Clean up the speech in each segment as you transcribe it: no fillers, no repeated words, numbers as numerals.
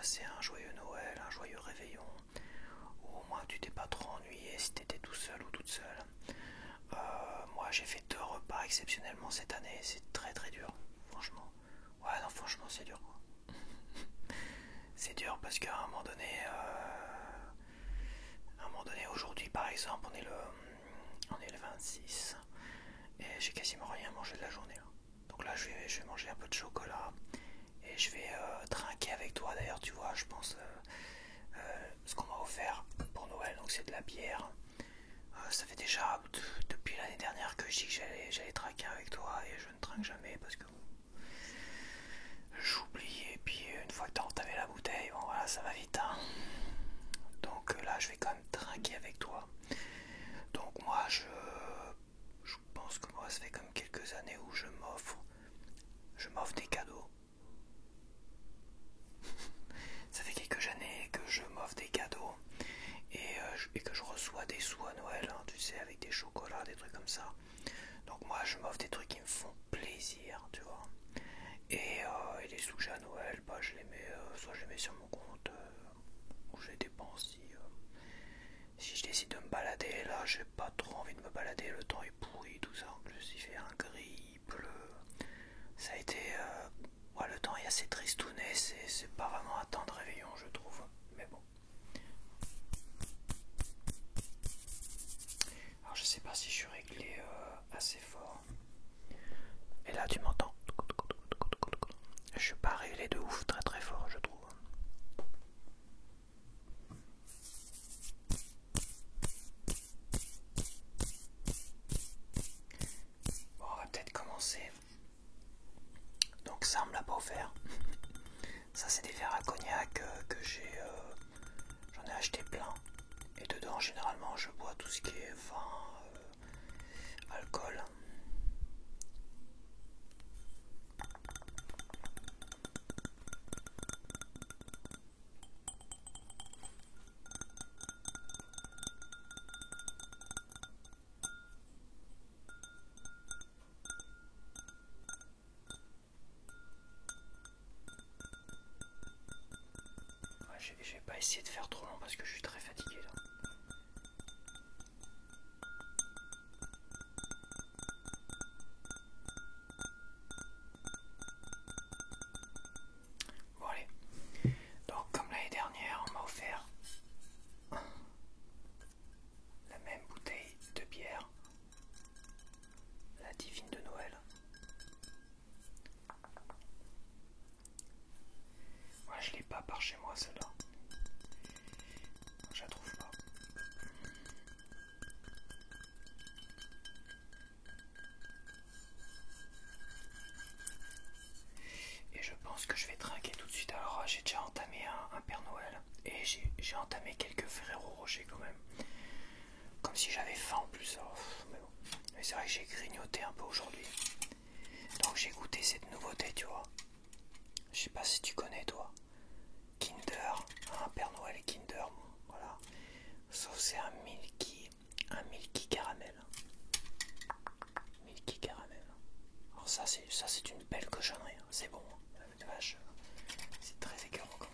passer un joyeux Noël, un joyeux réveillon, ou au moins tu t'es pas trop ennuyé si t'étais tout seul ou toute seule. Moi j'ai fait 2 repas exceptionnellement cette année, c'est très très dur, franchement. Ouais non franchement c'est dur quoi. C'est dur parce qu'à un moment donné, aujourd'hui par exemple on est le 26 et j'ai quasiment rien mangé de la journée là. Donc là je vais manger un peu de chocolat et je vais trinquer avec toi d'ailleurs tu vois je pense ce qu'on m'a offert pour Noël donc c'est de la bière. Ça fait déjà depuis l'année dernière que je dis que j'allais trinquer avec toi et je ne trinque jamais parce que j'oublie et puis une fois que t'as entamé la bouteille, bon voilà ça va vite hein. Donc là je vais quand même trinquer avec toi. Donc moi je pense que moi ça fait comme quelques années où je m'offre des cadeaux. Ça fait quelques années que je m'offre des cadeaux et que je reçois des sous à Noël, hein, tu sais, avec des chocolats, des trucs comme ça. Donc moi je m'offre des trucs qui me font plaisir, tu vois. Et les sous que j'ai à Noël, bah, je les mets, soit je les mets sur mon compte, ou je les dépense si je décide de me balader. Là j'ai pas trop envie de me balader, le temps est pourri, tout ça. En plus il fait un gris, il pleut. Ça a été... ouais, le temps est assez tristouné, c'est pas vraiment un temps de réveillon je trouve. Mais bon. Alors je sais pas si je suis réglé assez fort. Et là tu m'entends. Je suis pas réglé de ouf très très fort je trouve. Bon on va peut-être commencer. Donc ça on me l'a pas offert. Ça c'est des verres à cognac que j'en ai acheté plein. Et dedans généralement je bois tout ce qui est vin, alcool. Je vais pas essayer de faire trop long parce que je suis très fatigué là. Bon allez. Donc comme l'année dernière on m'a offert la même bouteille de bière. La Divine de Noël. Moi je l'ai pas par chez moi celle-là. Je la trouve pas. Et je pense que je vais trinquer tout de suite. Alors j'ai déjà entamé un Père Noël. Et j'ai entamé quelques Ferrero Rocher quand même. Comme si j'avais faim en plus. Alors, mais bon. Mais c'est vrai que j'ai grignoté un peu aujourd'hui. Donc j'ai goûté cette nouveauté tu vois. Je sais pas si tu connais toi. Kinder, un Père Noël et Kinder, bon, voilà. Sauf c'est un Milky caramel. Milky caramel. Alors ça c'est une belle cochonnerie, hein. C'est bon, de vache. C'est très écœurant quand même.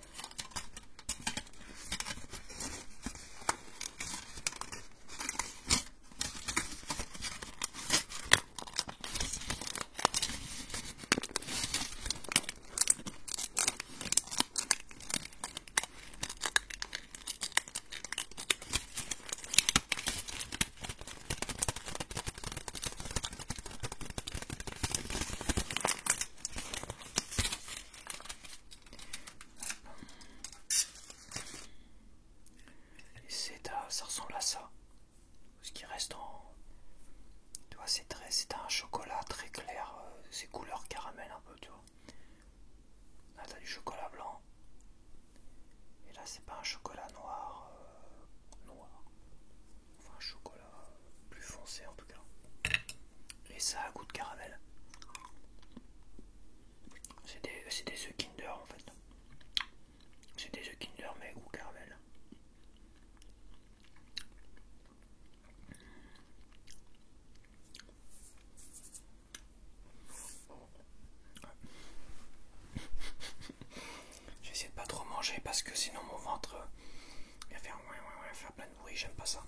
j'aime pas ça.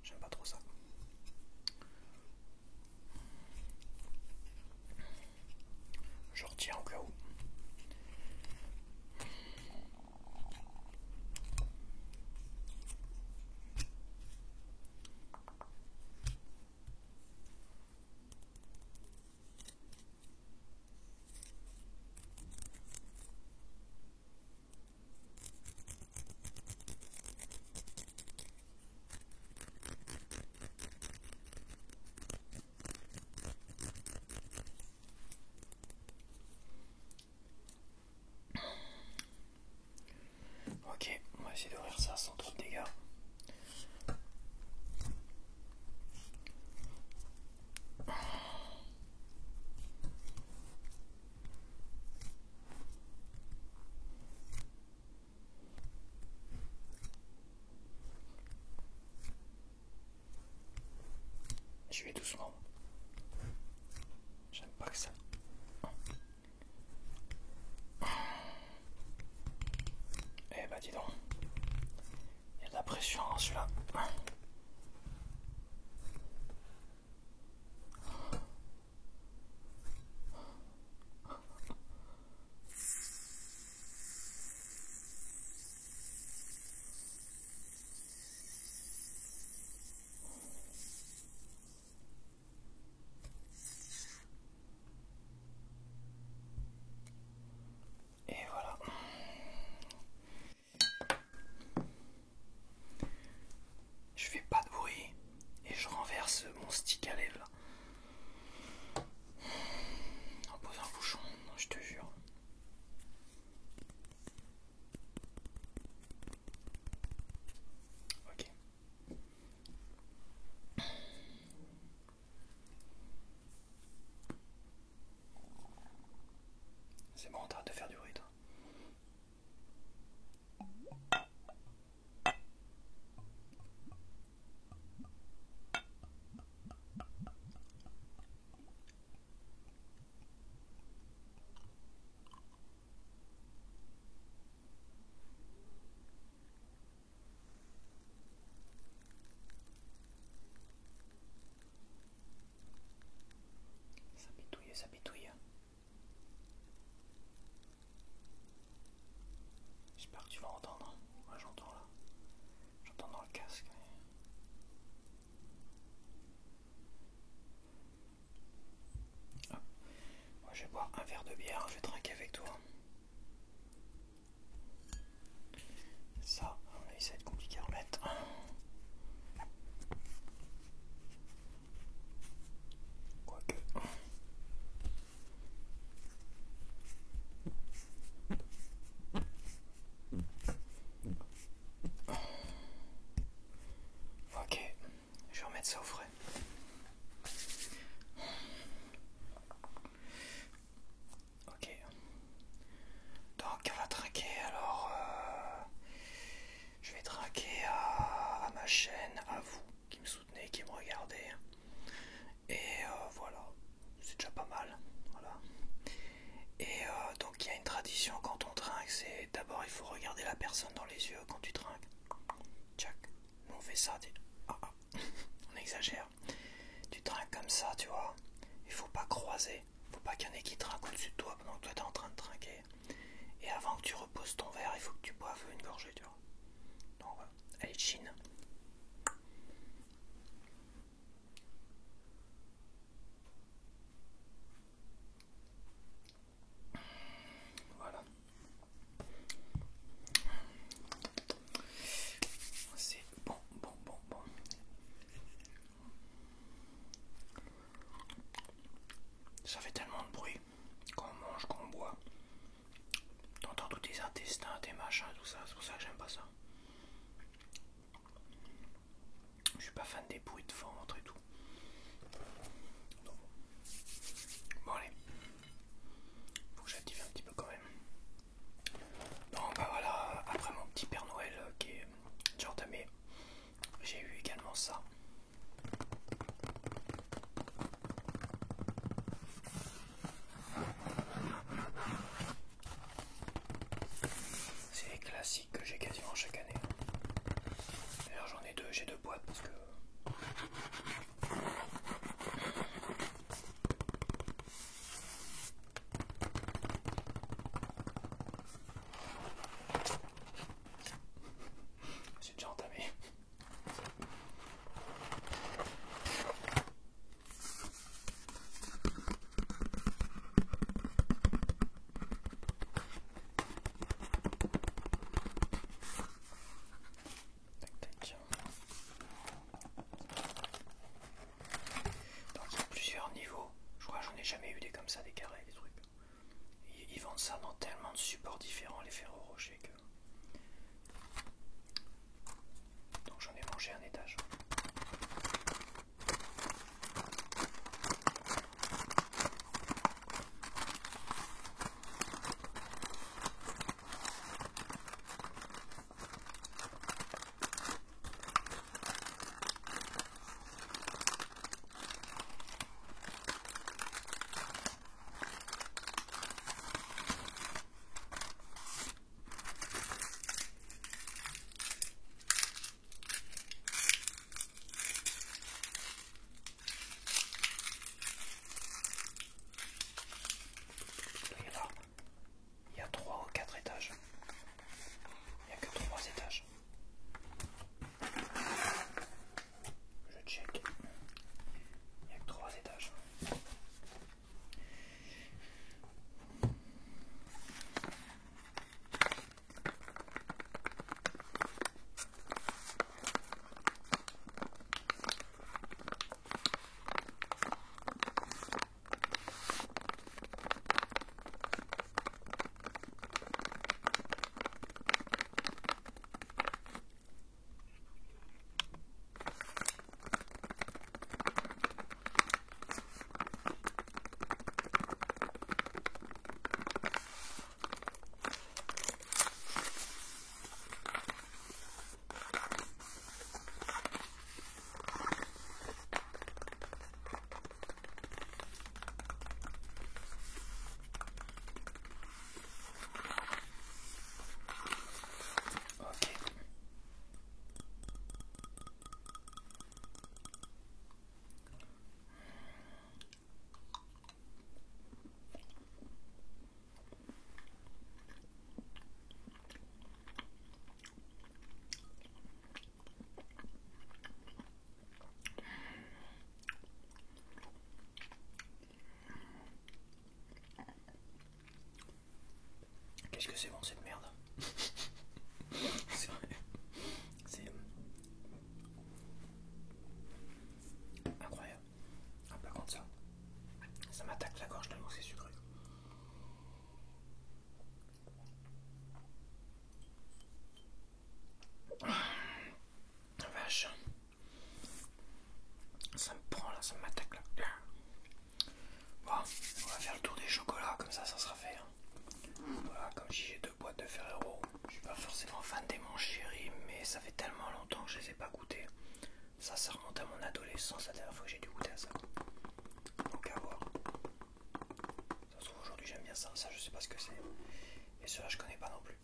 J'aime pas trop ça. Je retiens au cas où. Ok, on va essayer d'ouvrir ça sans trop de dégâts. Je vais doucement. J'aime pas que ça. Eh bah dis donc. Il y a de la pression hein, celui-là. Et voilà. Je fais pas de bruit et je renverse mon stick à lèvres là. En posant un bouchon, je te jure. Ok. C'est bon, t'arrêtes de faire du bruit toi. Ça pitouille, ça pitouille. J'espère que tu vas entendre. Moi j'entends là. J'entends dans le casque. Ah. Moi je vais boire un verre de bière, je vais trinquer avec toi. Ça, ça va être compliqué à remettre. Quoique. Ok, je vais remettre ça au frais. Ok. Donc on va trinquer alors. Je vais trinquer à ma chaîne, à vous qui me soutenez, qui me regardez. Et voilà, c'est déjà pas mal. Voilà. Et donc il y a une tradition quand on trinque, c'est d'abord il faut regarder la personne dans les yeux quand tu trinques. Tchac. Nous on fait ça, on exagère. Tu trinques comme ça, tu vois. Il faut pas croiser. Faut pas qu'il y en ait qui trinquent au-dessus de toi pendant que toi t'es en train de trinquer. Et avant que tu reposes ton verre, il faut que tu boives une gorgée, tu vois. Donc voilà. Allez, chine. Voilà. C'est bon, bon, bon, bon. Ça fait tellement de bruit quand on mange, quand on boit. T'entends tous tes intestins, tes machins, tout ça. C'est pour ça que j'aime pas ça. Je suis pas fan des bruits de ventre et tout. Donc, bon allez. Faut que j'active un petit peu quand même. Donc bah voilà, après mon petit Père Noël qui est déjà entamé, j'ai eu également ça. C'est les classiques que j'ai quasiment chaque année. D'ailleurs j'en ai parce que j'ai déjà entamé. Donc il y a plusieurs niveaux. Je crois que j'en ai jamais eu des comme ça, des carrés, des trucs. Ils vendent ça dans tellement de supports différents, les Ferrero Rocher, que... Donc j'en ai mangé un étage. Il y a 3 ou 4 étages. Il n'y a que 3 étages. Je check. Il n'y a que 3 étages. Qu'est-ce que c'est bon cette merde? C'est vrai. C'est incroyable. Ah, par contre ça m'attaque la gorge tellement c'est sucré. Vache. Ça me prend là, ça m'attaque là. Bon, on va faire le tour des chocolats, comme ça sera fait. Voilà, comme si j'ai 2 boîtes de Ferrero. Je suis pas forcément fan des manches chéries, mais ça fait tellement longtemps que je les ai pas goûtées. Ça remonte à mon adolescence, la dernière fois que j'ai dû goûter à ça. Donc à voir. Ça se trouve aujourd'hui j'aime bien ça, je sais pas ce que c'est. Et ceux-là je connais pas non plus.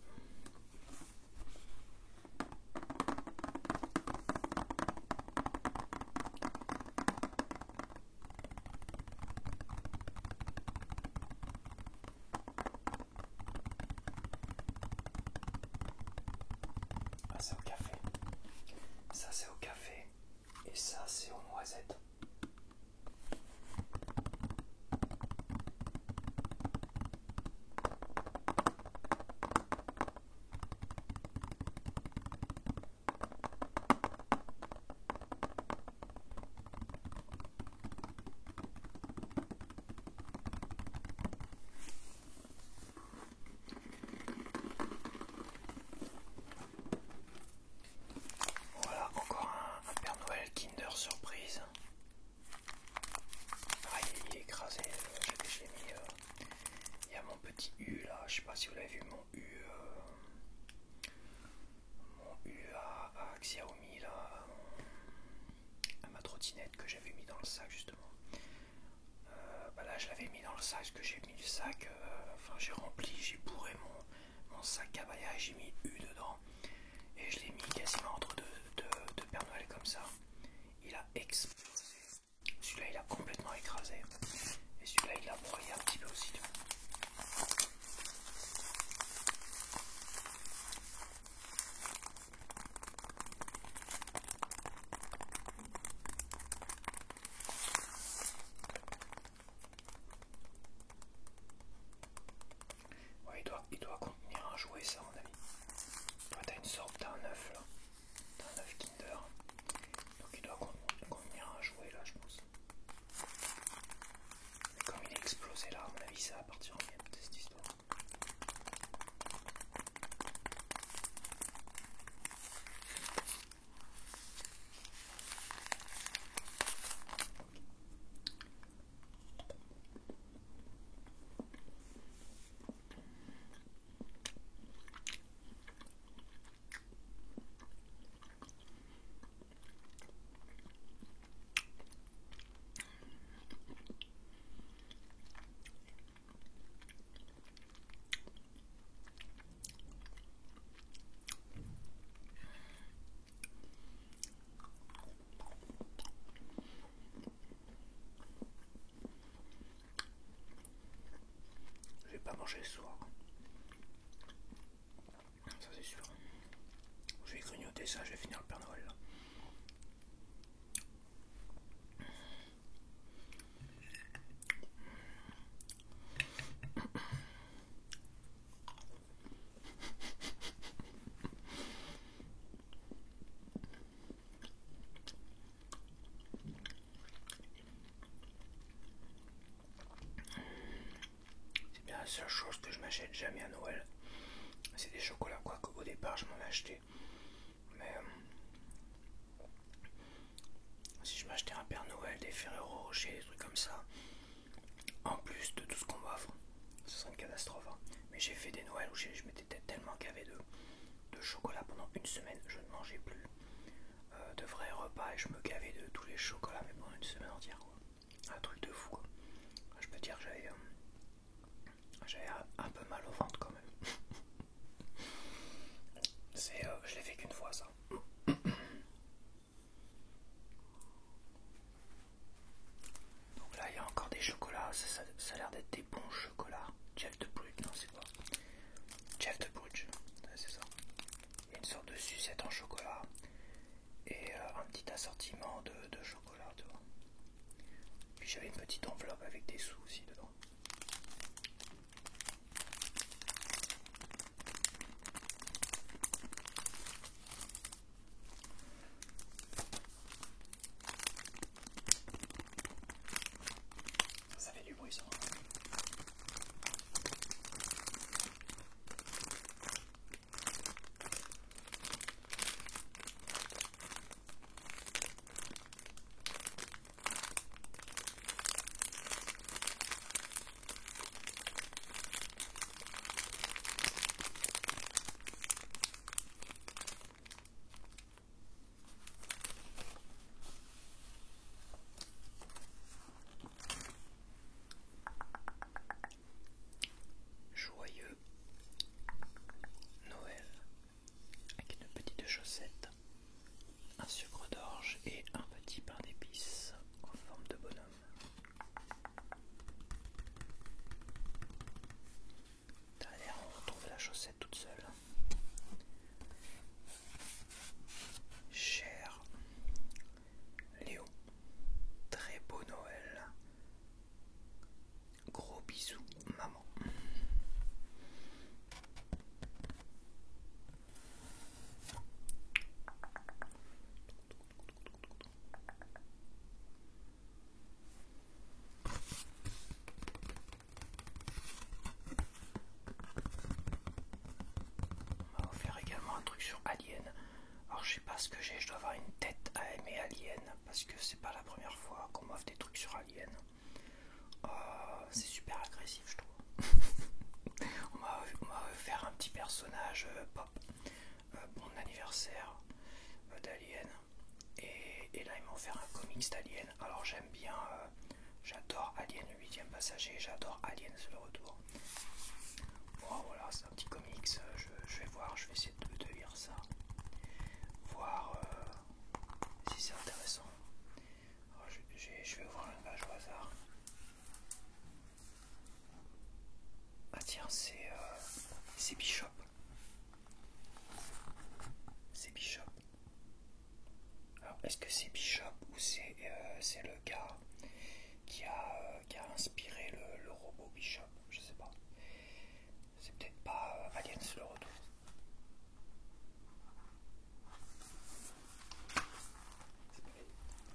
Ah, c'est au café. Ça c'est au café. Et ça c'est aux noisettes. Voilà, encore un Père Noël Kinder Surprise. Ah, il est écrasé, je l'ai mis. Il y a mon petit U là, je sais pas si vous l'avez vu, mon U à Xiaomi là, à ma trottinette que j'avais mis dans le sac justement. Bah là je l'avais mis dans le sac parce que j'ai mis le sac, enfin j'ai rempli, j'ai bourré mon sac cabaya et j'ai mis U dedans et je l'ai mis quasiment entre deux Père Noël comme ça. Il a explosé. Celui-là, il a complètement écrasé. Et celui-là, il a broyé un petit peu aussi. Ouais, il doit contenir un jouet, ça, à mon avis. Toi, t'as une sorte d'un œuf, là. D'un œuf Kinder. Donc, il doit contenir un jouet, là, je pense. Mais comme il est explosé, là, à mon avis, ça va partir en miettes, cette histoire. Je vais pas manger ce soir. Ça, c'est sûr. Je vais grignoter ça, je vais finir le Père Noël, là. C'est bien la seule chose que je m'achète jamais à Noël. C'est des chocolats, quoi qu'au départ je m'en achetais. Mais si je m'achetais un Père Noël, des Ferrero Rocher, des trucs comme ça, en plus de tout ce qu'on m'offre, ce serait une catastrophe. Hein. Mais j'ai fait des Noëls où je m'étais tellement gavé de chocolat pendant une semaine, je ne mangeais plus de vrais repas et je me gavais de tous les chocolats, mais pendant une semaine entière, quoi. Un truc de fou, quoi. Je peux dire que j'avais un peu mal au ventre quand même. Je l'ai fait qu'une fois, ça. Donc là, il y a encore des chocolats. Ça a l'air d'être des bons chocolats. Jeff de Brugge, non, c'est quoi? Jeff de Brugge, ouais, c'est ça. Il y a une sorte de sucette en chocolat et un petit assortiment de chocolat, tu vois. Puis j'avais une petite enveloppe avec des sous aussi dedans. Ça fait du bruit, ça. Joyeux Noël avec une petite chaussette, un sucre d'orge et un petit pain d'épices en forme de bonhomme. Derrière, on retrouve la chaussette toute seule. Cher Léo, très beau Noël. Gros bisous, maman. On m'a offert également un truc sur Alien. Alors je sais pas ce que j'ai, je dois avoir une tête à aimer Alien parce que c'est pas la première fois qu'on m'offre des trucs sur Alien. C'est super agressif, je trouve. On m'a offert un petit personnage pop, bon anniversaire d'Alien. Et là ils m'ont offert un comics d'Alien. Alors j'aime bien, j'adore Alien le 8ème passager, j'adore Alien c'est le retour. Bon voilà, c'est un petit comics, je vais voir, je vais essayer de lire ça. Voir c'est intéressant. Alors, je vais ouvrir une page au hasard. Ah tiens, c'est Bishop. C'est Bishop. Alors, est-ce que c'est Bishop ou c'est le gars qui a inspiré le robot Bishop? Je sais pas. C'est peut-être pas Aliens le retour.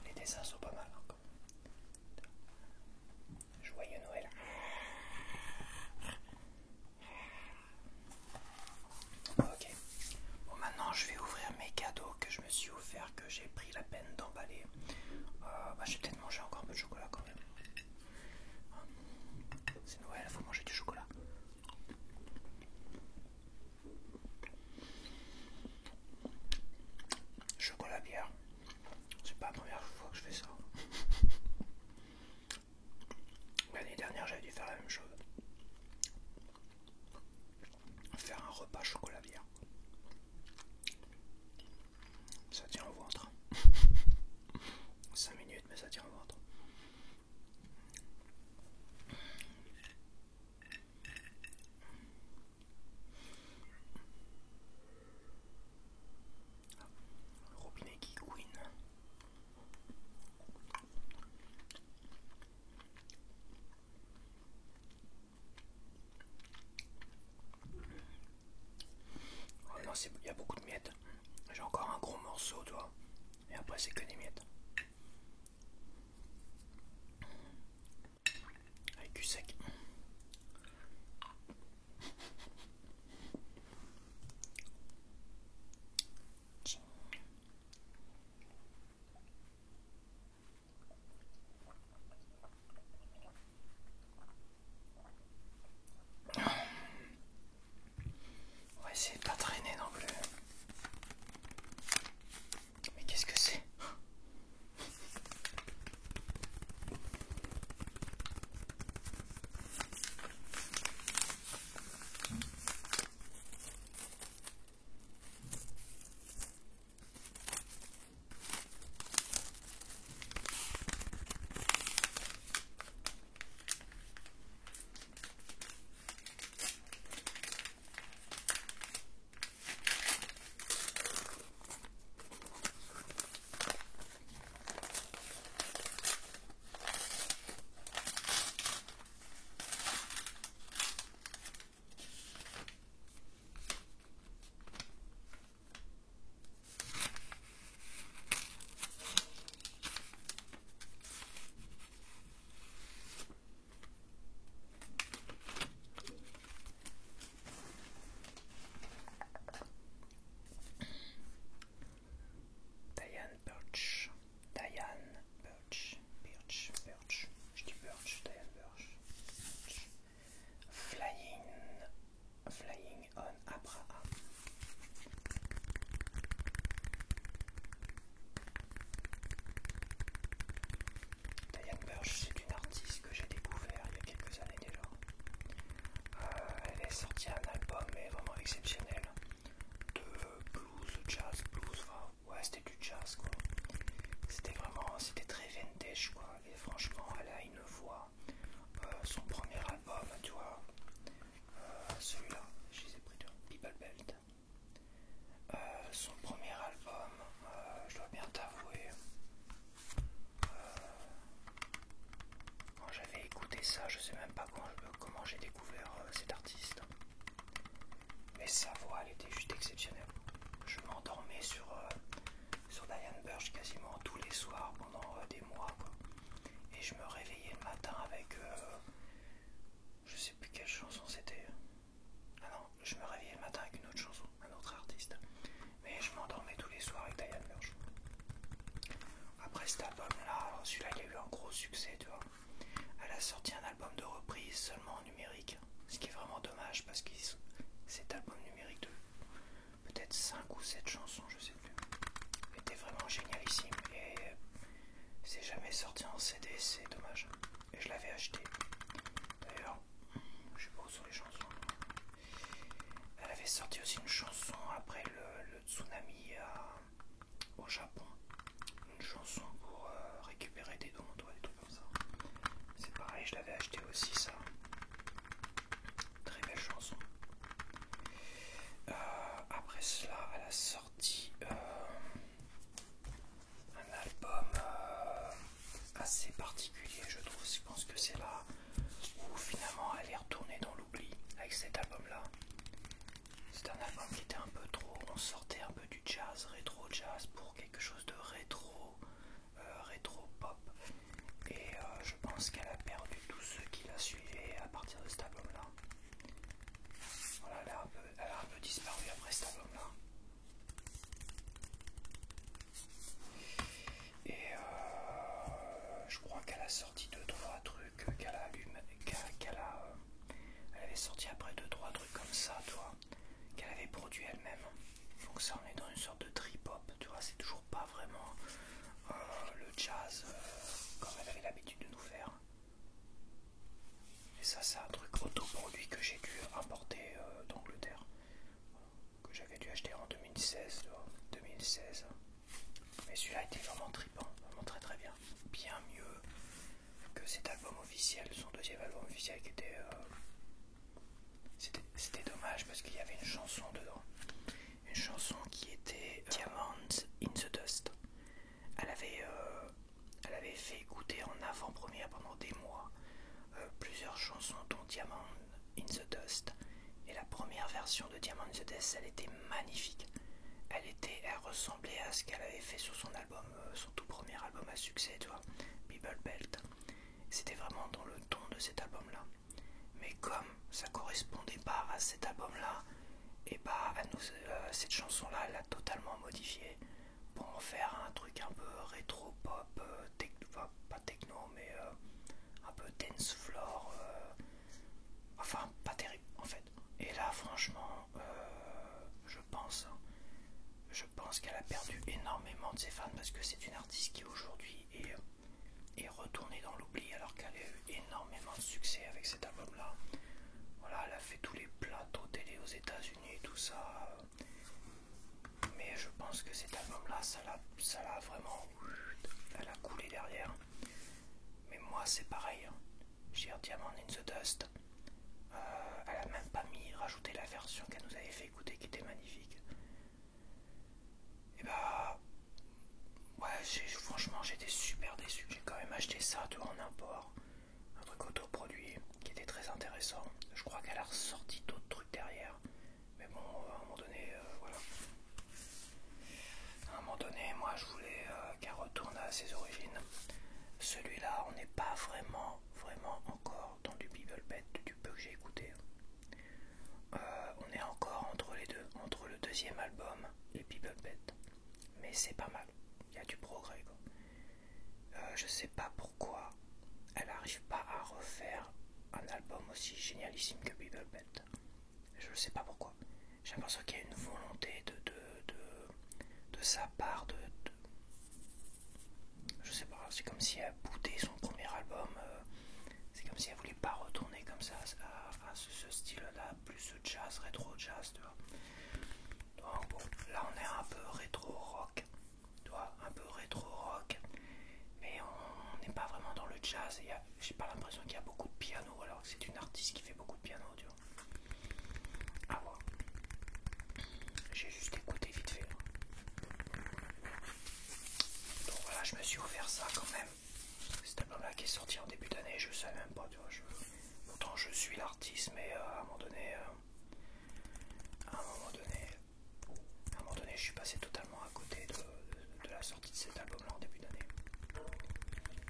Les dessins sont pas mal encore. Joyeux Noël. Ok. Bon, maintenant je vais ouvrir mes cadeaux que je me suis offert, que j'ai pris la peine d'emballer. Je vais peut-être manger encore un peu de chocolat quand même. C'est Noël, il faut manger du chocolat. Chocolat bière. C'est pas la première fois que je fais ça. L'année dernière j'avais dû faire la même chose. Faire un repas chocolat bière. Ça tient au ventre. 5 minutes mais ça tient au ventre. Robinet qui couine. Oh non, il y a beaucoup de miettes. J'ai encore un gros morceau, toi. Et après, c'est que des miettes. Avec du sec. On va essayer de pas traîner non plus. Mais qu'est-ce que c'est? Diane Birch. Je dis Birch, Diane Birch. Flying on Abraham. Diane Birch, c'est une artiste que j'ai découvert il y a quelques années déjà. Elle est sortie un album mais vraiment exceptionnel de blues, jazz, blues, enfin, ouais c'était du jazz quoi. C'était très vintage quoi. Et franchement elle a une voix. Son premier album, tu vois, celui-là, je les ai pris de People Belt. Son premier album, je dois bien t'avouer, quand j'avais écouté ça, je sais même pas comment j'ai découvert cet artiste. Mais sa voix, elle était juste exceptionnelle. Je m'endormais sur Diane Birch quasiment tous les soirs pendant des mois, quoi. Et je me réveillais le matin avec, je sais plus quelle chanson c'était. Ah non, je me réveillais le matin avec une autre chanson, un autre artiste. Mais je m'endormais tous les soirs avec Diane Birch. Après cet album-là, celui-là, il a eu un gros succès, tu vois. Elle a sorti un album de reprise seulement en numérique, ce qui est vraiment dommage parce que cet album numérique de peut-être 5 ou 7 chansons, je sais plus, était vraiment génialissime et c'est jamais sorti en CD, c'est dommage. Et je l'avais acheté. D'ailleurs, je sais pas où sont les chansons. Elle avait sorti aussi une chanson après le tsunami au Japon. Une pareil, je l'avais acheté aussi ça. Très belle chanson. Après cela, elle a sorti un album assez particulier, je trouve. Je pense que c'est là où finalement elle est retournée dans l'oubli avec cet album-là. C'est un album qui était un peu trop. On sortait un peu du jazz, rétro jazz, pour quelque chose de rétro, rétro pop. Et je pense qu'elle a perdu tous ceux qui la suivaient à partir de cet album-là. Voilà, elle a un peu disparu après cet album-là. Et je crois qu'elle a sorti 2-3 trucs elle avait sorti après 2-3 trucs comme ça, tu vois, qu'elle avait produit elle-même. Donc ça, on est dans une sorte de trip-hop, tu vois, c'est toujours pas vraiment le jazz comme elle avait l'habitude de nous faire. Et ça, c'est un truc autoproduit que j'ai dû importer d'Angleterre, que j'avais dû acheter en 2016, tu vois, 2016. Mais celui-là était vraiment trippant, vraiment très très bien. Bien mieux que cet album officiel, son deuxième album officiel qui était... C'était dommage parce qu'il y avait une chanson dedans. Une chanson qui était Diamonds in the Dust. Elle avait fait écouter en avant-première pendant des mois plusieurs chansons dont Diamond in the Dust. Et la première version de Diamond in the Dust, elle était magnifique. Elle ressemblait à ce qu'elle avait fait sur son album, son tout premier album à succès, tu vois, Bible Belt. C'était vraiment dans le ton de cet album-là. Mais comme ça correspondait pas à cet album-là, et bah cette chanson-là, elle l'a totalement modifiée pour en faire un truc un peu rétro-pop, pas techno, mais un peu dance floor, enfin pas terrible en fait. Et là, franchement, je pense qu'elle a perdu énormément de ses fans parce que c'est une artiste qui aujourd'hui est retournée dans l'oubli alors qu'elle a eu énormément de succès avec cet album-là. Voilà, elle a fait tous les plateaux télé aux États-Unis et tout ça. Mais je pense que cet album-là, ça l'a vraiment. Elle a coulé derrière. Mais moi, c'est pareil. J'ai Diamond in the Dust. Elle a même pas rajouté la version qu'elle nous avait fait écouter qui était magnifique. Et bah. Ouais, franchement, j'étais super déçu. J'ai quand même acheté ça en import. Un truc autoproduit qui était très intéressant. Je crois qu'elle a ressorti d'autres trucs derrière. Mais bon, à un moment donné, voilà. À un moment donné, moi je voulais qu'elle retourne à ses origines. Celui-là, on n'est pas vraiment encore dans du Bible Belt, du peu que j'ai écouté. On est encore entre les deux, entre le deuxième album et Bible Belt. Mais c'est pas mal, il y a du progrès quoi. Je sais pas pourquoi elle n'arrive pas à refaire un album aussi génialissime que Bible Belt. Je sais pas pourquoi. J'ai l'impression qu'il y a une volonté de sa part je sais pas, c'est comme si elle boudait son premier album. C'est comme si elle voulait pas retourner comme ça à ce style-là, plus jazz, rétro jazz, tu vois. Donc bon, là on est un peu rétro rock, tu vois, un peu rétro rock, mais on n'est pas vraiment dans le jazz. J'ai pas l'impression qu'il y a beaucoup de piano, alors que c'est une artiste qui fait beaucoup de piano, tu vois. À voir. J'ai juste écouté vite fait. Donc voilà, je me suis offert ça quand même. Cet album-là qui est sorti en début d'année, je savais même pas, tu vois. Pourtant je suis l'artiste, mais à un moment donné, je suis passé totalement à côté de la sortie de cet album-là en début d'année.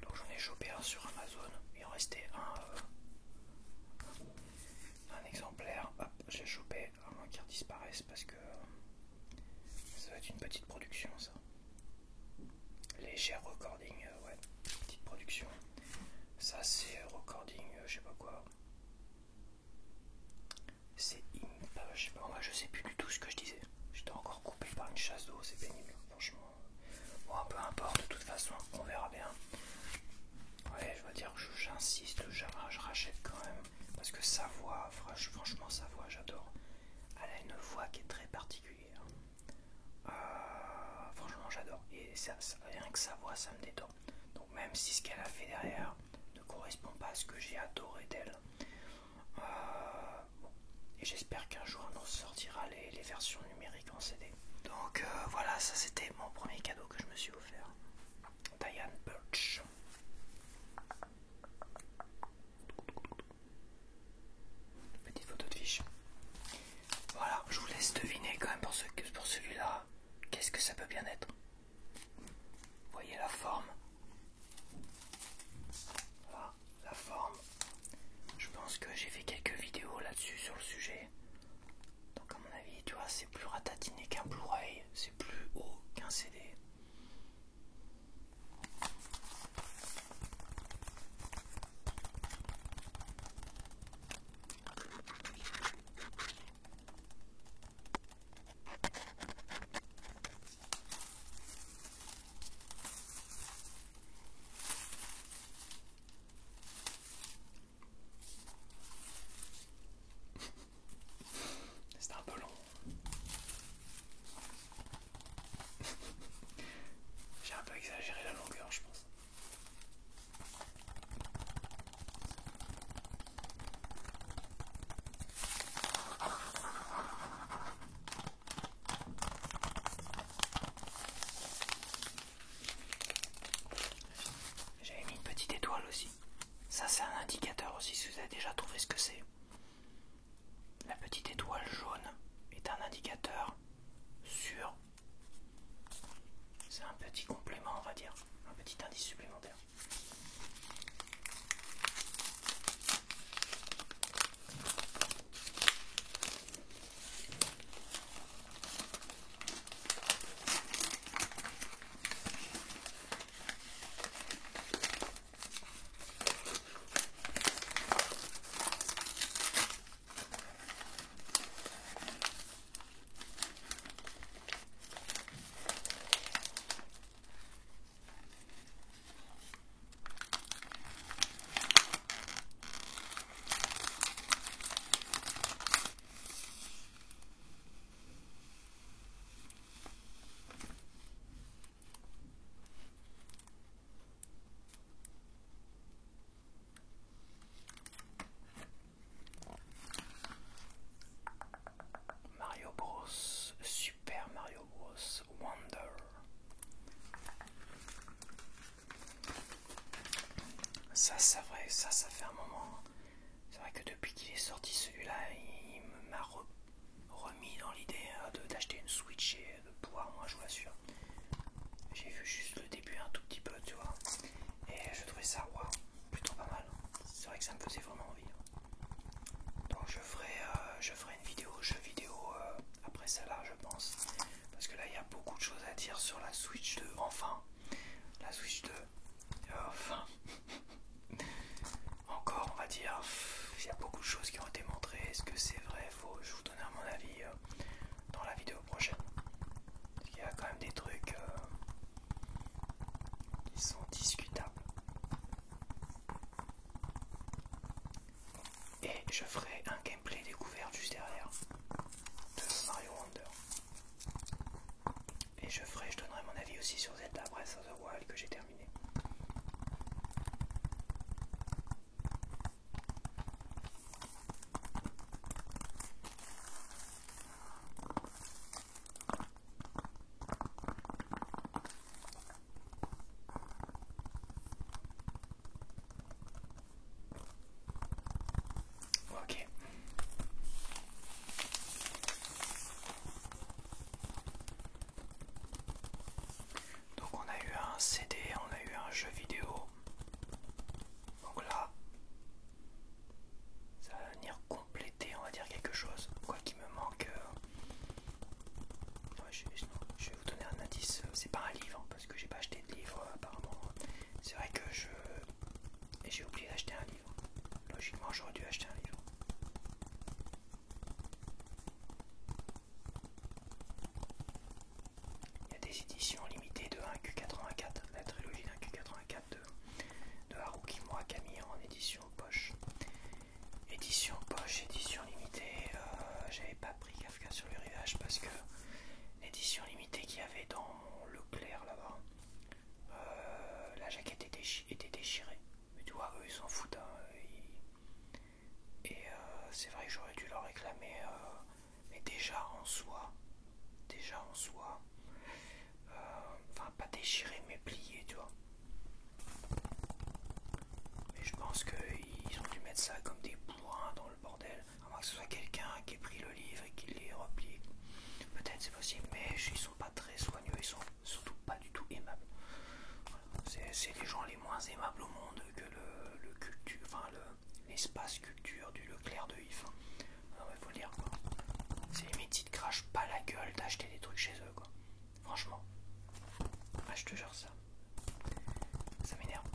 Donc j'en ai chopé un sur Amazon. Il en restait un exemplaire. Hop, j'ai chopé avant qu'il disparaisse parce que ça va être une petite production ça. Léger recording, ouais, petite production. Ça c'est recording, je sais pas quoi. C'est imp, je sais pas, moi je sais plus du tout ce que je disais. J'étais encore coupé par une chasse d'eau, c'est pénible, franchement. Bon, peu importe, de toute façon, on verra bien. Ouais, je vais dire que j'insiste, je rachète quand même. Parce que sa voix, franchement, sa voix, j'adore. Elle a une voix qui est très particulière. Franchement, j'adore. Et rien que sa voix, ça me détend. Donc, même si ce qu'elle a fait derrière ne correspond correspond pas à ce que j'ai adoré d'elle. Bon. Et j'espère qu'un jour on sortira les versions numériques en CD. Donc voilà, ça c'était mon premier cadeau que je me suis offert. Diane Birch. Petite photo de fiche. Voilà, je vous laisse deviner quand même pour celui-là. Qu'est-ce que ça peut bien être? Vous voyez la forme? Voilà, la forme. Je pense que j'ai fait quelques vidéos là-dessus sur le sujet. Donc à mon avis, tu vois, c'est plus ratatiné qu'un Blu-ray, c'est plus haut qu'un CD. C'est un peu long. J'ai un peu exagéré la longueur, je pense. J'avais mis une petite étoile aussi. Ça, c'est un indicateur aussi, si vous avez déjà trouvé ce que c'est. La petite étoile jaune est un indicateur sûr. C'est un petit complément, on va dire, un petit indice supplémentaire. Mario Bros. Super Mario Bros. Wonder. Ça fait un moment. C'est vrai que depuis qu'il est sorti celui-là, il m'a remis dans l'idée d'acheter une Switch et de pouvoir moins jouer sur. J'ai vu juste le début un tout petit peu, tu vois. Et je trouvais ça, waouh, plutôt pas mal. C'est vrai que ça me faisait vraiment envie. Donc je ferai une vidéo, jeu vidéo après celle-là, je pense. Parce que là, il y a beaucoup de choses à dire sur la Switch 2. Enfin, la Switch 2. Enfin, encore, on va dire, il y a beaucoup de choses qui ont été montrées. Est-ce que c'est vrai, faux? Je vous donnerai mon avis dans la vidéo prochaine. Parce qu'il y a quand même des trucs qui sont discutables. Et je ferai un gameplay découverte juste derrière de Mario Wonder. Et je donnerai mon avis aussi sur Zelda Breath of the Wild que j'ai terminé. Ok. Donc on a eu un CD, on a eu un jeu vidéo. Donc là, ça va venir compléter, on va dire, quelque chose. Quoi qu'il me manque. Je vais vous donner un indice. C'est pas un livre, parce que j'ai pas acheté de livre apparemment. C'est vrai que j'ai oublié d'acheter un livre. Logiquement, j'aurais dû acheter un livre. Il y a des éditions limitées de 1Q84, la trilogie d'1Q84 de Haruki Murakami en édition poche. Édition poche, édition limitée, j'avais pas pris Kafka sur le rivage parce que l'édition limitée qu'il y avait dans Leclerc là-bas, la jaquette était déchirée. Mais tu vois, eux ils s'en foutent. le réclamer, mais déjà en soi, enfin pas déchiré mais plié, tu vois. Mais je pense qu'ils ont dû mettre ça comme des bourrins dans le bordel, à moins que ce soit quelqu'un qui ait pris le livre et qui l'ait replié. Peut-être c'est possible, mais ils sont pas très soigneux, ils sont surtout pas du tout aimables. Voilà. C'est les gens les moins aimables au monde que le culture, enfin l'espace culture du Leclerc de Yves. Non mais faut le dire quoi. C'est limite ils te crachent pas la gueule d'acheter des trucs chez eux quoi. Franchement. Ah, je te jure ça. Ça m'énerve.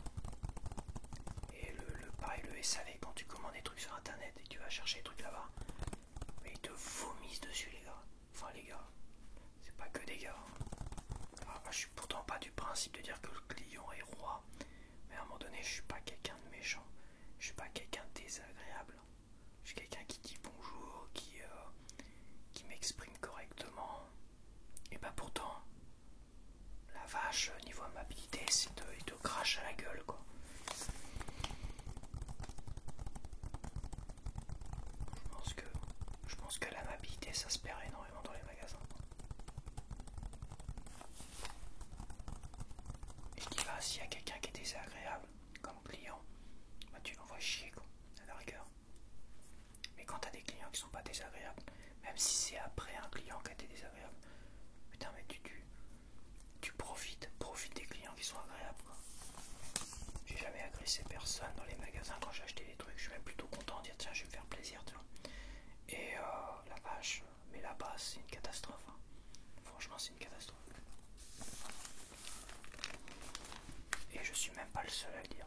Et pareil, le SAV, quand tu commandes des trucs sur internet et que tu vas chercher des trucs là-bas, mais ils te vomissent dessus les gars. Enfin les gars, c'est pas que des gars. Alors, moi, je suis pourtant pas du principe de dire que le client est roi, mais à un moment donné je suis pas quelqu'un de méchant, je suis pas quelqu'un de désagréable. Je suis quelqu'un qui dit bonjour, qui m'exprime correctement. Et bah pourtant, la vache, niveau amabilité, il te crache à la gueule quoi. Je pense que l'amabilité ça se perd énormément dans les magasins. Et je dis bah s'il y a quelqu'un qui est désagréable comme client, bah tu l'envoies chier quoi, à la rigueur. Mais quand t'as des clients qui sont pas désagréables, même si c'est après un client qui a été désagréable, putain mais tu profites des clients qui sont agréables quoi. J'ai jamais agressé personne dans les magasins quand j'ai acheté des trucs, je suis même plutôt content de dire tiens je vais me faire plaisir tu vois. Et la vache, mais là-bas c'est une catastrophe hein. Franchement c'est une catastrophe. Et je suis même pas le seul à le dire.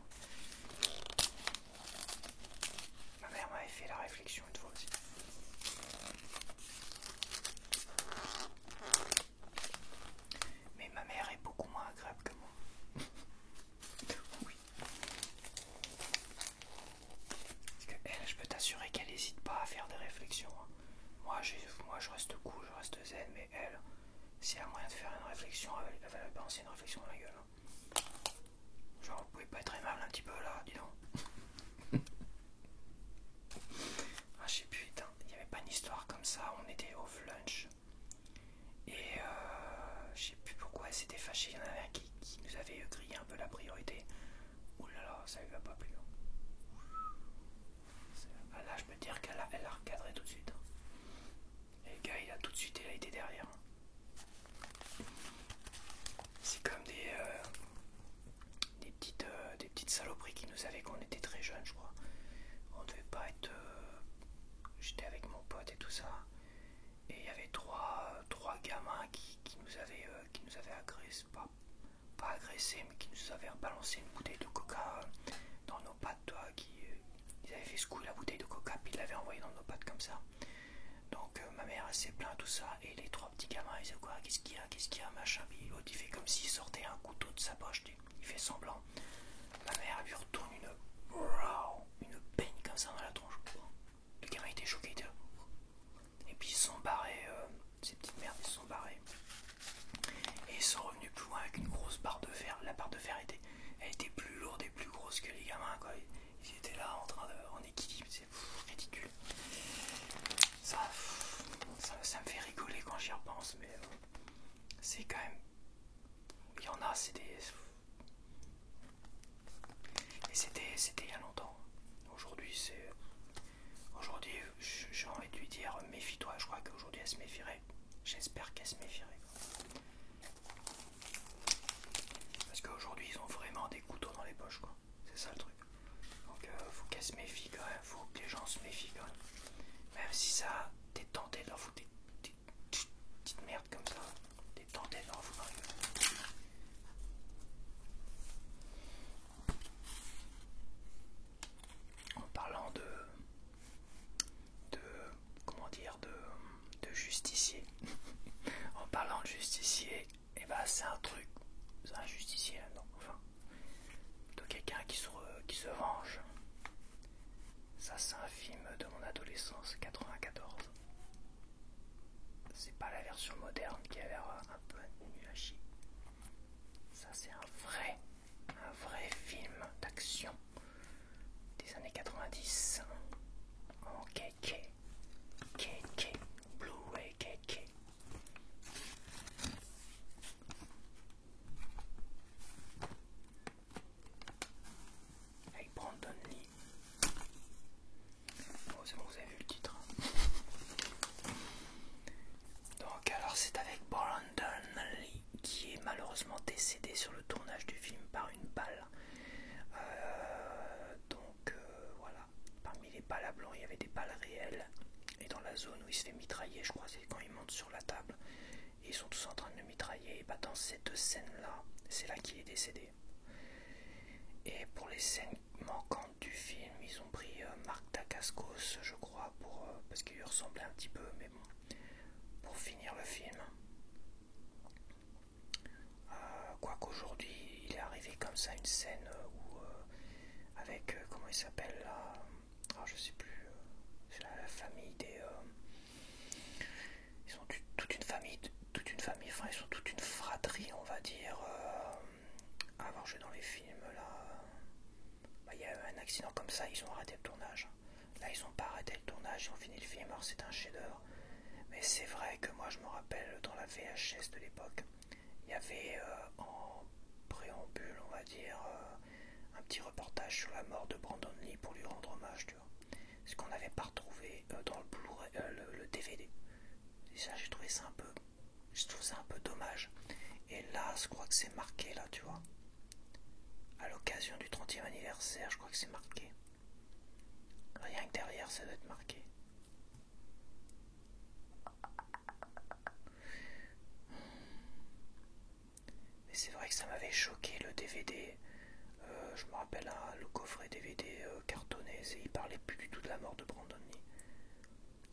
Ma mère m'avait fait la réflexion une fois aussi. Mais ma mère est beaucoup moins agréable que moi. Oui. Parce que elle, je peux t'assurer qu'elle n'hésite pas à faire des réflexions. Hein. Moi je reste cool, je reste zen, mais elle, si elle a moyen de faire une réflexion, elle va balancer une réflexion dans la gueule. Hein. Genre, vous pouvez pas être aimable un petit peu là, dis donc. Ah, je sais plus, putain, il n'y avait pas une histoire comme ça, on était au lunch. Et je sais plus pourquoi elle s'était fâchée, il y en avait un qui nous avait grillé un peu la priorité. Ouh là là, ça lui a pas plu. Ah, là, je peux te dire qu'elle a recadré tout de suite. Hein. Et le gars, il a tout de suite, il a été derrière. C'est comme des petites saloperies qui nous avaient quand on était très jeunes, je crois. On devait pas être. J'étais avec mon pote et tout ça. Et il y avait trois gamins qui nous avaient agressé, pas agressé, mais qui nous avaient balancé une bouteille de coca dans nos pattes, toi, ils avaient fait secouer la bouteille de coca, puis ils l'avaient envoyée dans nos pattes comme ça. Donc ma mère elle s'est plainte tout ça, et les trois petits gamins ils disaient quoi, qu'est-ce qu'il y a, machin, puis l'autre il fait comme s'il sortait un couteau de sa poche, il fait semblant. Ma mère elle lui retourne une peigne comme ça dans la tronche. Le gamin était choqué, il était là. Et puis ils se sont barrés, ces petites merdes ils se sont barrés. Et ils sont revenus plus loin avec une grosse barre de fer. La barre de fer elle était plus lourde et plus grosse que les gamins quoi. Ils étaient là en équilibre, c'est ridicule. Ça me fait rigoler quand j'y repense, mais c'est quand même. Il y en a, c'est des. Et c'était il y a longtemps. Aujourd'hui, j'ai envie de lui dire méfie-toi. Je crois qu'aujourd'hui elle se méfierait. J'espère qu'elle se méfierait. Parce qu'aujourd'hui ils ont vraiment des couteaux dans les poches quoi. C'est ça le truc. Donc faut qu'elle se méfie quand même. Faut que les gens se méfient quand même. Même si ça t'es tenté de leur foutre des petites merdes comme ça. T'es tenté de leur foutre dans la gueule. En parlant de comment dire de justicier. En parlant de justicier, et bah c'est un justicier non, enfin plutôt quelqu'un qui se venge. Ça c'est un film de mon adolescence 94. C'est pas la version moderne qui a l'air un peu nul à chier. Ça c'est un vrai film d'action des années 90 en kéké. où il se fait mitrailler, je crois, c'est quand il monte sur la table, et ils sont tous en train de le mitrailler, et bah dans ces deux scènes-là, c'est là qu'il est décédé. Et pour les scènes manquantes du film, ils ont pris Marc Dacascos, je crois, parce qu'il lui ressemblait un petit peu, mais bon, pour finir le film. Quoiqu'aujourd'hui, il est arrivé comme ça une scène où, avec, comment il s'appelle là, je sais plus, c'est la famille des... ils sont toute une famille, enfin ils sont toute une fratrie, on va dire, à avoir joué dans les films là. Il y a eu un accident comme ça, ils ont arrêté le tournage. Là, ils n'ont pas arrêté le tournage, ils ont fini le film, alors c'est un chef-d'œuvre. Mais c'est vrai que moi, je me rappelle dans la VHS de l'époque, il y avait en préambule, on va dire, un petit reportage sur la mort de Brandon Lee pour lui rendre hommage, tu vois. Ce qu'on n'avait pas retrouvé dans le Blu-ray, le DVD. Et ça, je trouve ça un peu dommage. Et là, je crois que c'est marqué, là, tu vois. À l'occasion du 30e anniversaire, je crois que c'est marqué. Rien que derrière, ça doit être marqué. Mais c'est vrai que ça m'avait choqué le DVD. Je me rappelle le coffret DVD cartonné, et il parlait plus du tout de la mort de Brandon Lee.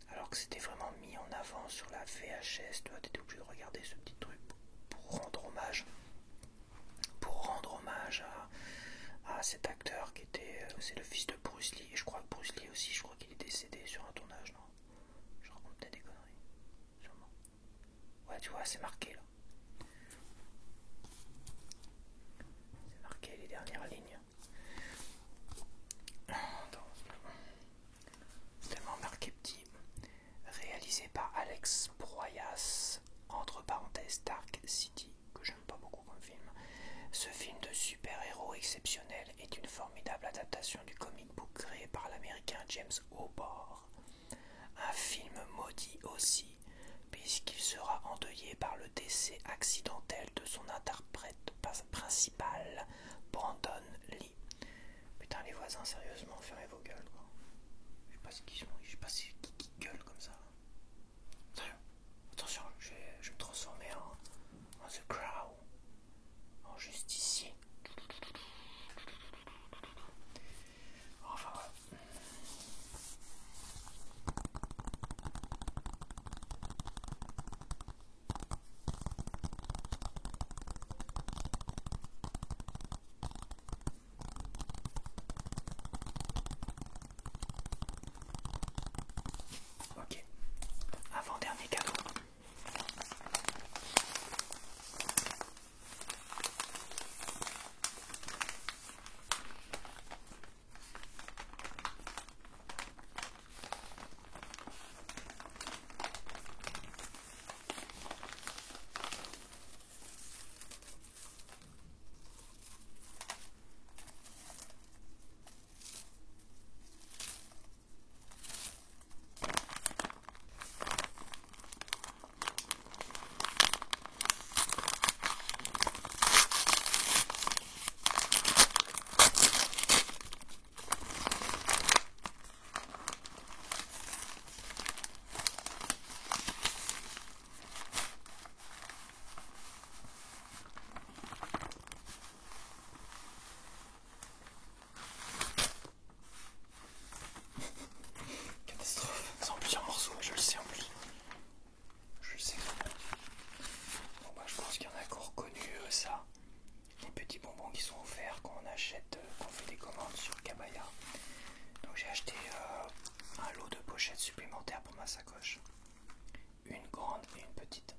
Alors que c'était vraiment mis en avant sur la VHS. Tu vois, t'étais obligé de regarder ce petit truc pour rendre hommage. À cet acteur qui était, c'est le fils de Bruce Lee, et je crois que Bruce Lee aussi, je crois qu'il est décédé sur un tournage, non? Je raconte peut-être des conneries, sûrement. Ouais, tu vois, c'est marqué là. C'est marqué les dernières lignes. Attends, c'est tellement marqué petit. Réalisé par Alex Proyas, entre parenthèses Dark City, que j'aime pas beaucoup comme film. Ce film de super-héros exceptionnel est une formidable adaptation du comic book créé par l'américain James O'Barr. Un film maudit aussi, puisqu'il sera endeuillé par le décès accidentel de son interprète principal, Brandon Lee. Putain, les voisins, sérieusement, fermez vos gueules, quoi. Je sais pas ce qu'ils sont, je sais pas qui gueule comme ça. Sérieux. Attention, je vais me transformer en The Crow. En justicier. Enfin, ouais. Ok. Avant-dernier cadeau. Catastrophe. C'est en plusieurs morceaux, je le sais en plus. Je le sais. Bon bah je pense qu'il y en a qui ont reconnu ça. Les petits bonbons qui sont offerts quand on achète, quand on fait des commandes sur Kabaya. Donc j'ai acheté un lot de pochettes supplémentaires pour ma sacoche. Une grande et une petite.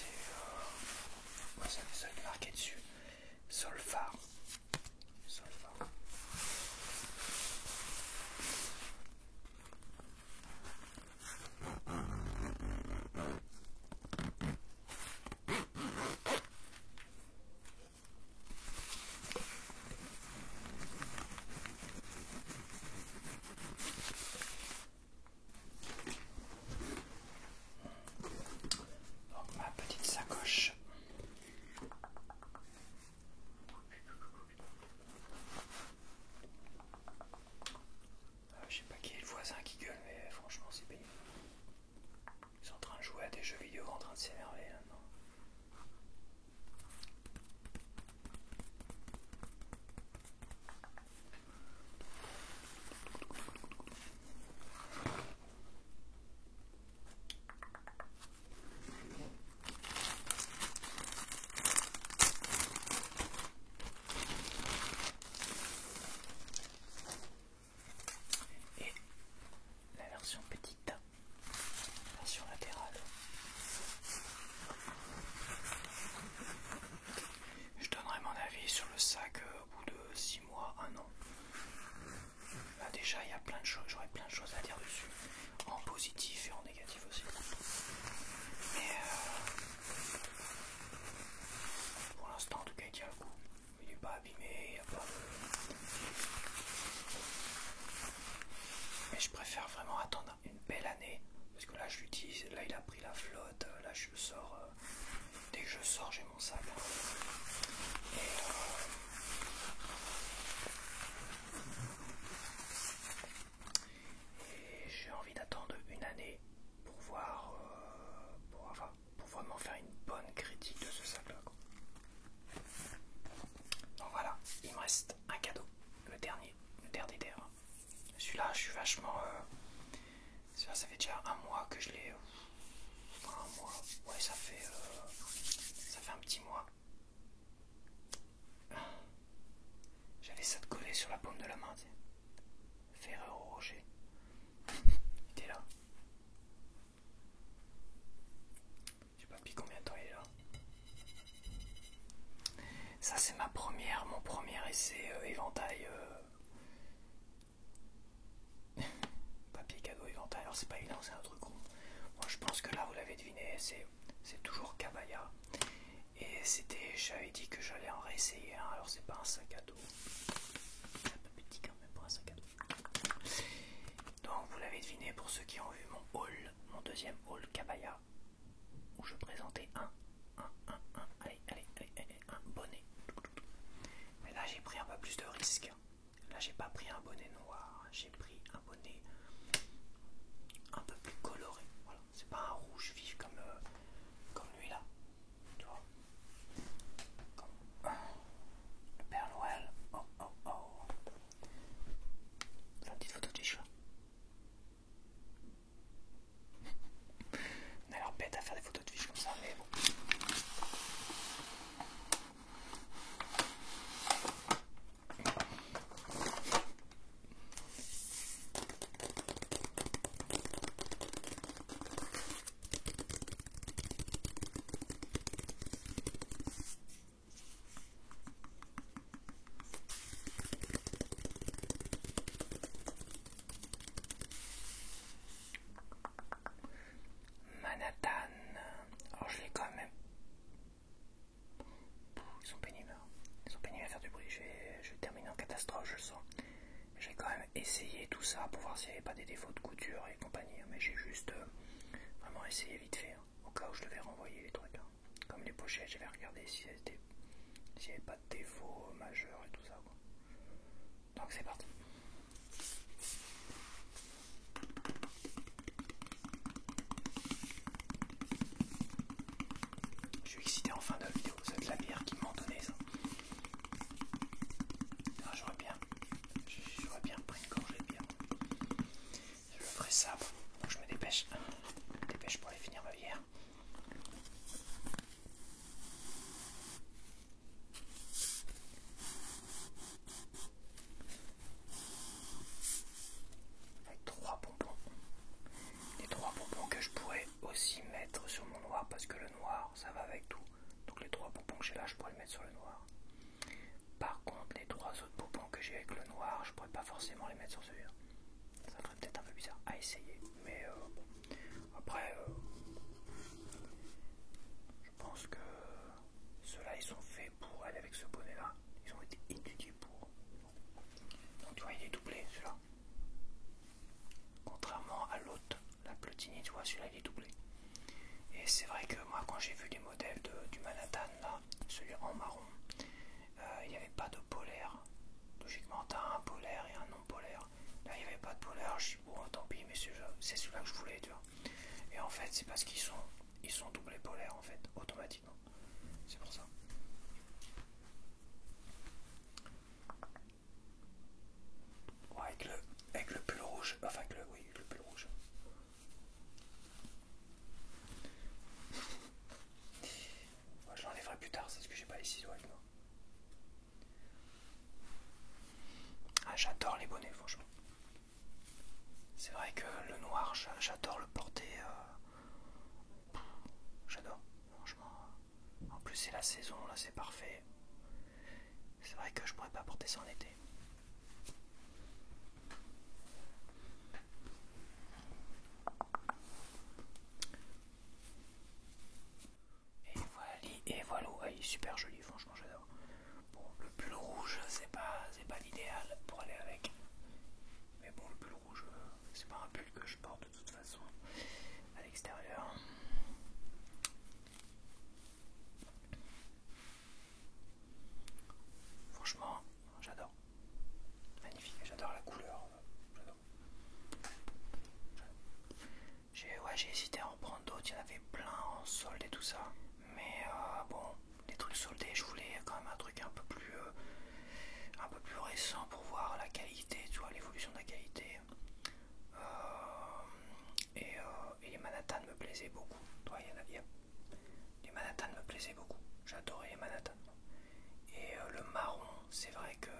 c'est... ouais, ça est marqué dessus. Solfar. Solfar. Donc ma petite sacoche. Je sais pas qui est le voisin qui gueule, mais franchement c'est pénible. Ils sont en train de jouer à des jeux vidéo, en train de s'énerver là-dedans. Et la version petite, version latérale. Je donnerai mon avis sur le sac au bout de 6 mois, 1 an. Là déjà il y a plein de choses, j'aurais plein de choses à dire dessus, en positif et en négatif aussi. Mais pour l'instant en tout cas il tient le coup. Il n'est pas abîmé, il n'y a pas de... Mais je préfère vraiment attendre une belle année, parce que là je l'utilise, là il a pris la flotte, là je sors, dès que je sors j'ai mon sac. Et j'ai envie d'attendre une année pour voir, pour vraiment faire une bonne critique de ce sac là. Donc voilà, il me reste un cadeau, le dernier dernier. Celui-là je suis vachement... celui-là ça fait déjà un mois que je l'ai... Enfin un mois, ouais ça fait un petit mois. J'avais ça de coller sur la paume de la main, tu sais. Ferrero Rocher. Il était là. Je sais pas depuis combien de temps il est là. Ça c'est mon premier essai éventail. Papier cadeau éventail. Alors c'est pas évident, c'est un truc rond. Moi je pense que là vous l'avez deviné, c'est toujours Cabaya. Et j'avais dit que j'allais en réessayer un, alors c'est pas un sac à dos. C'est un peu petit quand même pour un sac à dos. Donc vous l'avez deviné pour ceux qui ont vu mon haul, mon deuxième haul Cabaya, où je présentais un bonnet. Mais là j'ai pris un peu plus de risques. Là j'ai pas pris un bonnet noir, j'ai pris un bonnet un peu plus coloré. Voilà, c'est pas un rouge vif comme lui là. Tu vois, comme le Père Noël. Oh oh oh. C'est une petite photo de Tiche là. On a l'air bête à faire des photos de fiches comme ça, mais bon. Manhattan. Alors je l'ai quand même. Ils sont pénibles. Hein. Ils sont pénibles à faire du bruit. Je vais terminer en catastrophe, je le sens. J'ai quand même essayé tout ça pour voir s'il n'y avait pas des défauts de couture et compagnie. Mais j'ai juste vraiment essayé vite fait. Hein, au cas où je devais renvoyer les trucs. Hein. Comme les pochettes, j'avais regardé s'il n'y avait pas de défauts majeurs et tout ça. Quoi. Donc c'est parti. Je suis excité en fin de vidéo, c'est de la bière qui m'ont donné ça. Ah, j'aurais bien pris une gorgée de bière. Je ferai ça, donc je me dépêche. Pour aller finir ma bière. Avec 3 bonbons. Les 3 bonbons que je pourrais aussi mettre sur mon noir parce que le noir ça va que j'ai là, je pourrais le mettre sur le noir. Par contre, les 3 autres poupons que j'ai avec le noir, je pourrais pas forcément les mettre sur celui-là. Ça ferait peut-être un peu bizarre à essayer, mais bon. Après, je pense que ceux-là, ils sont faits pour aller avec ce bonnet-là. Ils ont été étudiés pour. Donc tu vois, il est doublé celui-là. Contrairement à l'autre, la Plotini, tu vois, celui-là il est doublé. Et c'est vrai que moi, quand j'ai vu les modèles du Manhattan, là, celui en marron, il n'y avait pas de polaire. Logiquement, tu as un polaire et un non polaire. Là, il n'y avait pas de polaire. Je suis bon, tant pis, mais c'est celui-là que je voulais, tu vois. Et en fait, c'est parce qu'ils sont doublés polaires, en fait, automatiquement. C'est pour ça. Ouais, avec le pull rouge. Enfin, oui, le pull rouge. Ouais, je l'enlèverai plus tard, c'est parce que j'ai pas les ciseaux avec moi. Ah, j'adore les bonnets, franchement. C'est vrai que le noir, j'adore le porter. J'adore, franchement. En plus, c'est la saison, là, c'est parfait. C'est vrai que je pourrais pas porter ça en été. Et voilà, il est super joli, franchement, j'adore. Bon, le pull rouge, c'est pas l'idéal pour aller avec. Mais bon, le pull rouge, c'est pas un pull que je porte de toute façon à l'extérieur. Franchement, j'adore. Magnifique, j'adore la couleur. J'adore. J'ai hésité à en prendre d'autres, il y en avait plein en solde et tout ça. Mais bon, les trucs soldés, je voulais quand même un truc un peu plus récent pour voir la qualité, tu vois, l'évolution de la qualité. Et les Manhattan me plaisaient beaucoup. Toi, les Manhattan me plaisaient beaucoup. J'adorais les Manhattan. Et le marron, c'est vrai que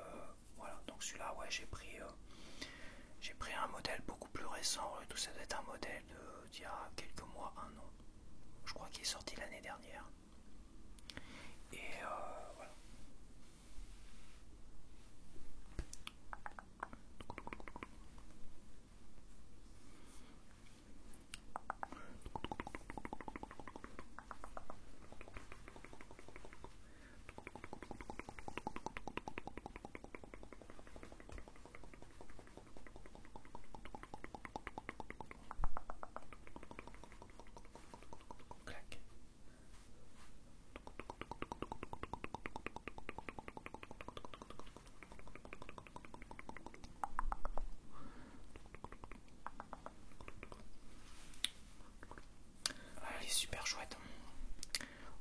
voilà. Donc celui-là, ouais, j'ai pris un modèle beaucoup plus récent. Tout ça doit être un modèle d'il y a quelques mois, un an. Je crois qu'il est sorti l'année dernière. Et voilà. Clac. Ouais, il est super chouette.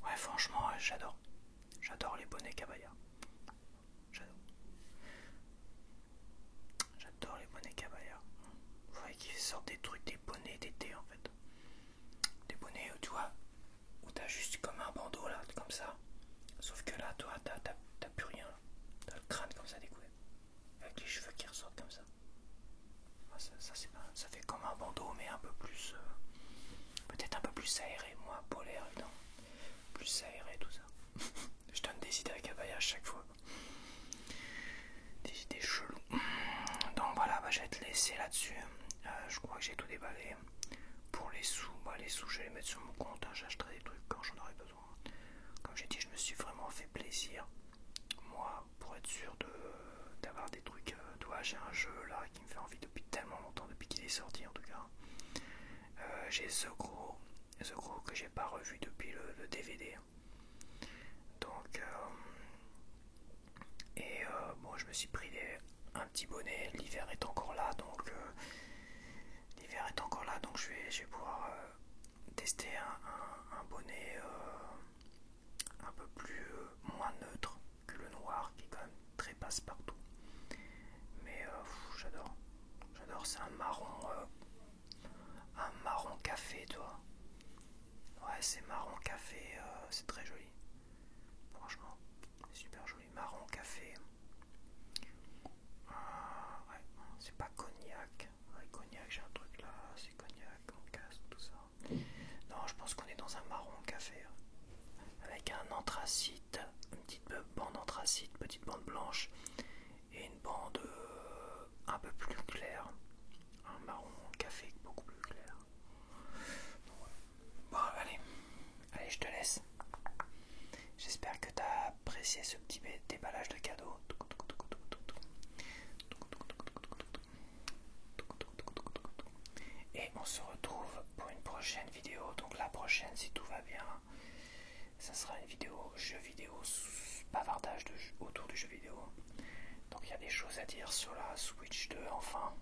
Ouais, franchement, j'adore. J'adore les bonnets Cabaya. J'adore. J'adore les bonnets Cabaya. Il faudrait qu'ils sortent des trucs, des bonnets d'été en fait. Des bonnets, tu vois, où t'as juste comme un bandeau là, comme ça. Sauf que là, toi, t'as plus rien. T'as le crâne comme ça découvert. Avec les cheveux qui ressortent comme ça. Ah, ça fait comme un bandeau, mais un peu plus. Peut-être un peu plus aéré, moins polaire, non. Plus aéré, tout ça. Je donne des idées à Cabaya à chaque fois. Des idées cheloues. Donc voilà, je vais te laisser là-dessus. Je crois que j'ai tout déballé. Pour les sous, les sous, je vais les mettre sur mon compte. J'achèterai des trucs quand j'en aurai besoin. Comme j'ai dit, je me suis vraiment fait plaisir. Moi, pour être sûr d'avoir des trucs. J'ai un jeu là qui me fait envie depuis tellement longtemps, depuis qu'il est sorti en tout cas. J'ai The Crow que j'ai pas revu depuis le DVD. Donc, bon, je me suis pris un petit bonnet. L'hiver est encore là, donc je vais pouvoir tester un bonnet un peu plus moins neutre que le noir, qui est quand même très passe-partout. Mais j'adore, c'est un marron café, toi. Ouais, c'est marron café, c'est très joli. Franchement, c'est super joli, marron café. Ouais, c'est pas cognac. Ouais, cognac, j'ai un truc là, c'est cognac, on casse, tout ça. Non, je pense qu'on est dans un marron café. Avec un anthracite bande blanche et une bande un peu plus claire, un marron café beaucoup plus clair. Bon, allez, je te laisse. J'espère que tu as apprécié ce petit déballage de cadeaux. Et on se retrouve pour une prochaine vidéo. Donc la prochaine, si tout va bien, ça sera une vidéo jeu vidéo, bavardage autour du jeu vidéo. Donc il y a des choses à dire sur la Switch 2 enfin.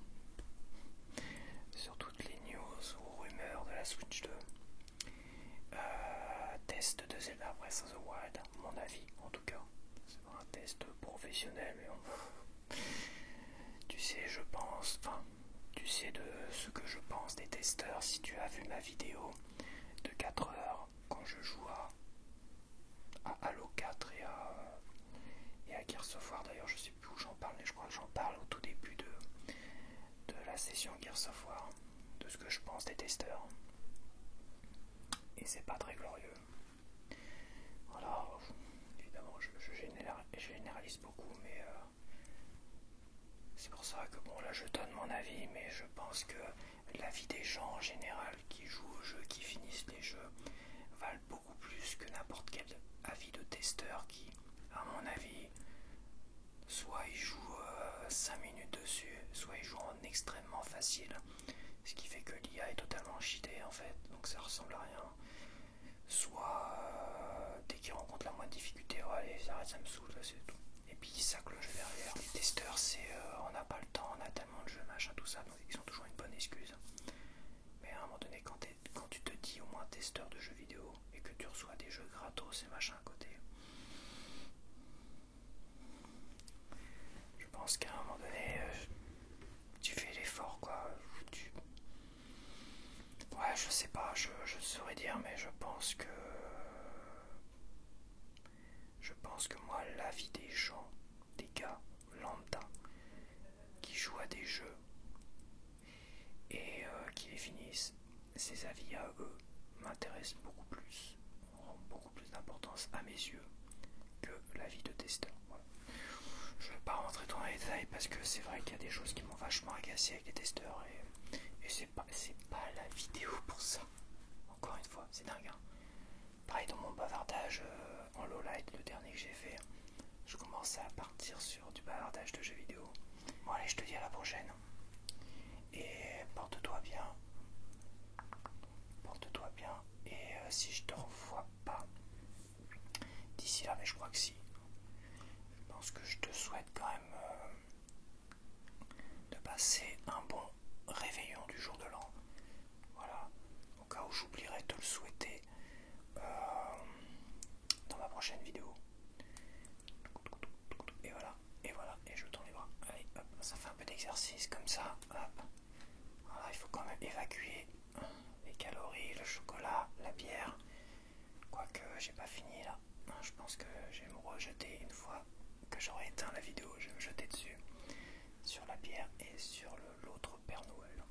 Sur toutes les news ou rumeurs de la Switch 2. Test de Zelda Breath of the Wild, mon avis en tout cas. C'est pas un test professionnel, mais tu sais, je pense, enfin, tu sais de ce que je pense des testeurs si tu as vu ma vidéo de 4 heures quand je joue à Halo 4 et à Gears of War. D'ailleurs, je sais plus où j'en parle, mais je crois que j'en parle au tout début de la session Gears of War, de ce que je pense des testeurs. Et c'est pas très glorieux. Voilà, évidemment, je généralise beaucoup, mais c'est pour ça que bon, là je donne mon avis, mais je pense que l'avis des gens en général qui jouent aux jeux, qui finissent les jeux, valent beaucoup plus que n'importe quel avis de testeur qui, à mon avis, soit il joue 5 minutes dessus, soit il joue en extrêmement facile, ce qui fait que l'IA est totalement cheatée en fait, donc ça ressemble à rien. Soit dès qu'il rencontre la moindre difficulté, oh, allez, arrête, ça me saoule, c'est tout. Et puis il sac le jeu derrière. Les testeurs, c'est on n'a pas le temps, on a tellement de jeux, machin, tout ça, donc ils ont toujours une bonne excuse. Mais à un moment donné, quand tu te dis au moins testeur de jeux vidéo et que tu reçois des jeux gratos et machin à côté, je pense qu'à un moment donné, tu fais l'effort, quoi. Ouais, je sais pas, je saurais dire, mais je pense que moi, l'avis des gens, des gars lambda qui jouent à des jeux et qui les finissent, ces avis à eux m'intéressent beaucoup plus, ont beaucoup plus d'importance à mes yeux que l'avis de testeur. Voilà. Je ne vais pas rentrer dans les détails parce que c'est vrai qu'il y a des choses qui m'ont vachement agacé avec les testeurs et c'est pas la vidéo pour ça. Encore une fois, c'est dingue. Hein. Pareil dans mon bavardage en low light, le dernier que j'ai fait, je commence à partir sur du bavardage de jeux vidéo. Bon allez, je te dis à la prochaine. Et porte-toi bien. Porte-toi bien. Et si je te revois pas d'ici là, mais je crois que si. Je pense que je te souhaite quand même de passer un bon réveillon du jour de l'an. Voilà. Au cas où j'oublierais de te le souhaiter dans ma prochaine vidéo. Et je tends les bras. Allez, hop, ça fait un peu d'exercice comme ça. Hop. Voilà, il faut quand même évacuer les calories, le chocolat, la bière. Quoique j'ai pas fini là. Je pense que je vais me rejeter une fois que j'aurai éteint la vidéo. Je vais me jeter dessus sur la bière et sur l'autre Père Noël.